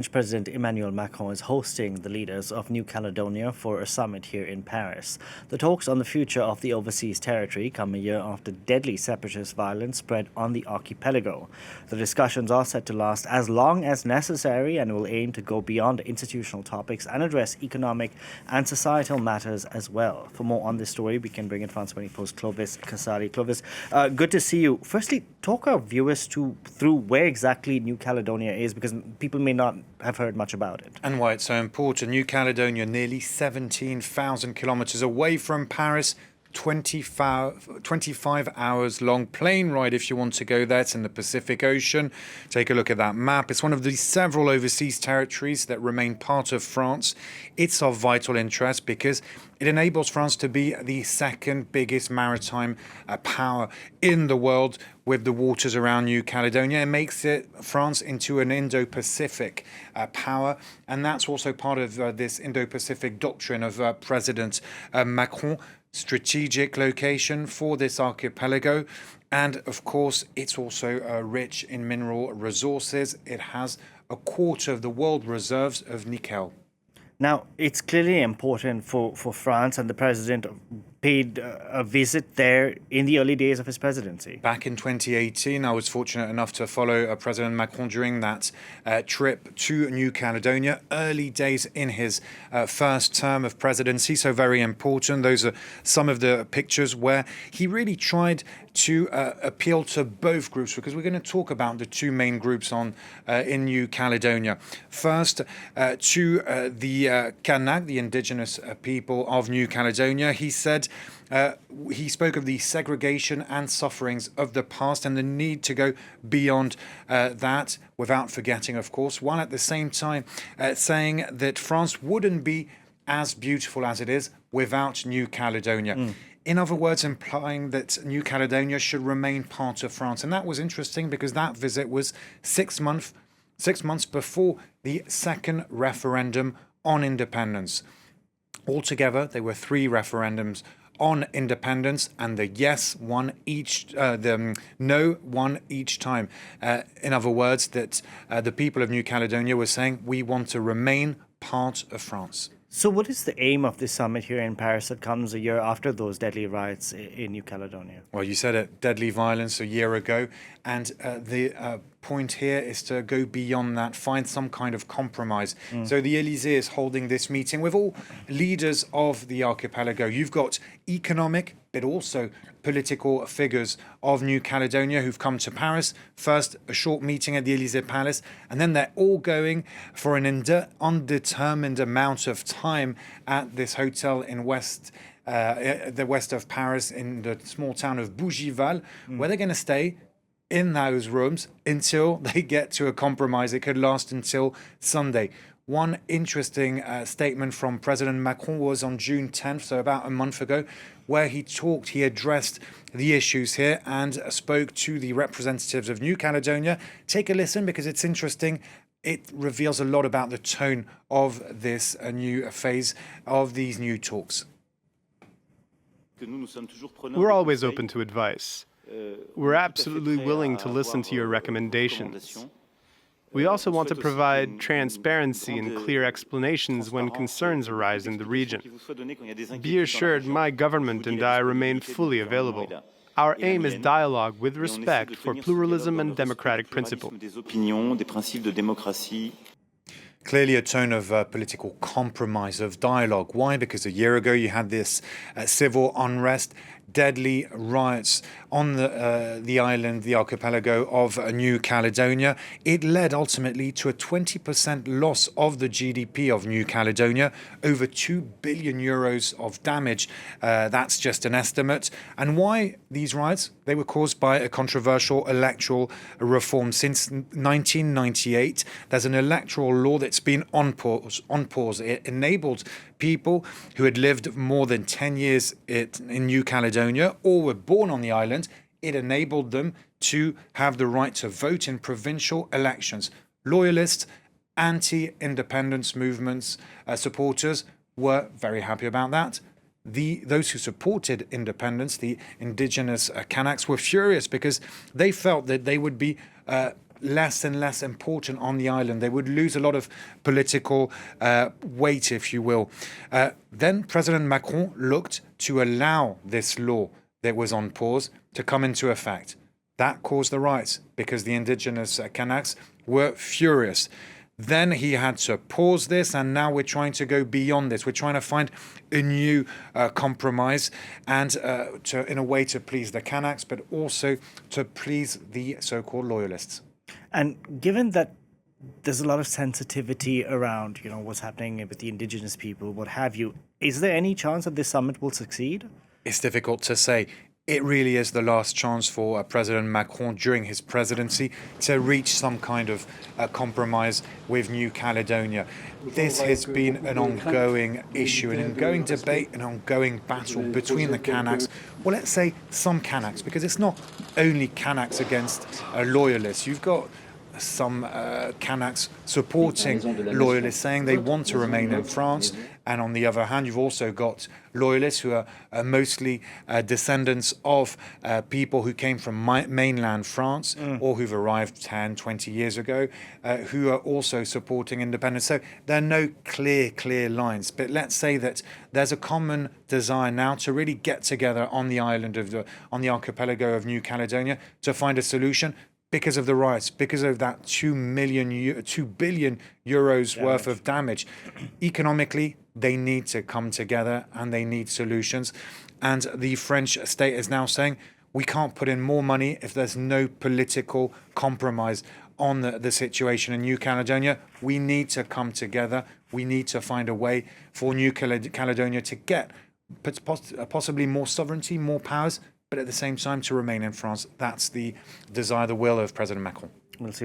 President Emmanuel Macron is hosting the leaders of New Caledonia for a summit here in Paris. The talks on the future of the overseas territory come a year after deadly separatist violence spread on the archipelago. The discussions are set to last as long as necessary and will aim to go beyond institutional topics and address economic and societal matters as well. For more on this story, we can bring in France 24's Clovis Casali. Clovis, good to see you. Firstly, talk our viewers through where exactly New Caledonia is, because people may not have heard much about it. And why it's so important. New Caledonia, nearly 17,000 kilometres away from Paris, 25 hours long plane ride if you want to go there. It's in the Pacific Ocean. Take a look at that map. It's one of the several overseas territories that remain part of France. It's of vital interest because it enables France to be the second biggest maritime power in the world with the waters around New Caledonia. It makes France into an Indo-Pacific power. And that's also part of this Indo-Pacific doctrine of President Macron. Strategic location for this archipelago. And of course, it's also rich in mineral resources. It has a quarter of the world reserves of nickel. Now, it's clearly important for France, and the president paid a visit there in the early days of his presidency. Back in 2018, I was fortunate enough to follow President Macron during that trip to New Caledonia, early days in his first term of presidency, so very important. Those are some of the pictures where he really tried to appeal to both groups, because we're going to talk about the two main groups in New Caledonia. First, to the Kanak, the indigenous people of New Caledonia. He spoke of the segregation and sufferings of the past and the need to go beyond that, without forgetting, of course, while at the same time saying that France wouldn't be as beautiful as it is without New Caledonia. In other words, implying that New Caledonia should remain part of France. And that was interesting because that visit was 6 months before the second referendum on independence. Altogether, there were 3 referendums on independence, and the yes won each, the no won each time. In other words, that the people of New Caledonia were saying, we want to remain part of France. So what is the aim of this summit here in Paris that comes a year after those deadly riots in New Caledonia? Well, you said it, deadly violence a year ago. And the point here is to go beyond that, find some kind of compromise. So the Élysée is holding this meeting with all leaders of the archipelago. You've got economic, but also political figures of New Caledonia who've come to Paris. First, a short meeting at the Élysée Palace, and then they're all going for an undetermined amount of time at this hotel in the west of Paris, in the small town of Bougival, where they're going to stay in those rooms until they get to a compromise. It could last until Sunday. One interesting statement from President Macron was on June 10th, so about a month ago, where he addressed the issues here and spoke to the representatives of New Caledonia. Take a listen because it's interesting. It reveals a lot about the tone of this new phase of these new talks. We're always open to advice. We're absolutely willing to listen to your recommendations. We also want to provide transparency and clear explanations when concerns arise in the region. Be assured, my government and I remain fully available. Our aim is dialogue with respect for pluralism and democratic principles. Clearly a tone of political compromise, of dialogue. Why? Because a year ago you had this civil unrest, deadly riots on the island, the archipelago of New Caledonia. It led ultimately to a 20% loss of the GDP of New Caledonia, over 2 billion euros of damage. That's just an estimate. And why these riots? They were caused by a controversial electoral reform. Since 1998, there's an electoral law that's been on pause. It enabled people who had lived more than 10 years in New Caledonia or were born on the island. It enabled them to have the right to vote in provincial elections. Loyalists, anti-independence movements, supporters were very happy about that. Those who supported independence, the indigenous Kanaks, were furious because they felt that they would be less and less important on the island. They would lose a lot of political weight, if you will. Then President Macron looked to allow this law that was on pause to come into effect. That caused the riots because the indigenous Kanaks were furious. Then he had to pause this, and now we're trying to go beyond this. We're trying to find a new compromise, and in a way to please the Kanaks, but also to please the so-called loyalists. And given that there's a lot of sensitivity around, what's happening with the indigenous people, what have you, is there any chance that this summit will succeed? It's difficult to say. It really is the last chance for President Macron during his presidency to reach some kind of compromise with New Caledonia. This has been an ongoing issue, an ongoing debate, an ongoing battle between the Kanaks. Well, let's say some Kanaks, because it's not only Kanaks against loyalists. You've got some Kanaks supporting loyalists, saying they want to remain in France. And on the other hand, you've also got loyalists who are mostly descendants of people who came from mainland France or who've arrived 10, 20 years ago, who are also supporting independence. So there are no clear lines. But let's say that there's a common desire now to really get together on the island on the archipelago of New Caledonia to find a solution. Because of the riots, because of that 2 billion euros worth of damage. Economically, they need to come together and they need solutions. And the French state is now saying, we can't put in more money if there's no political compromise on the situation in New Caledonia. We need to come together. We need to find a way for New Caledonia to get possibly more sovereignty, more powers, but at the same time to remain in France. That's the desire, the will of President Macron. We'll see.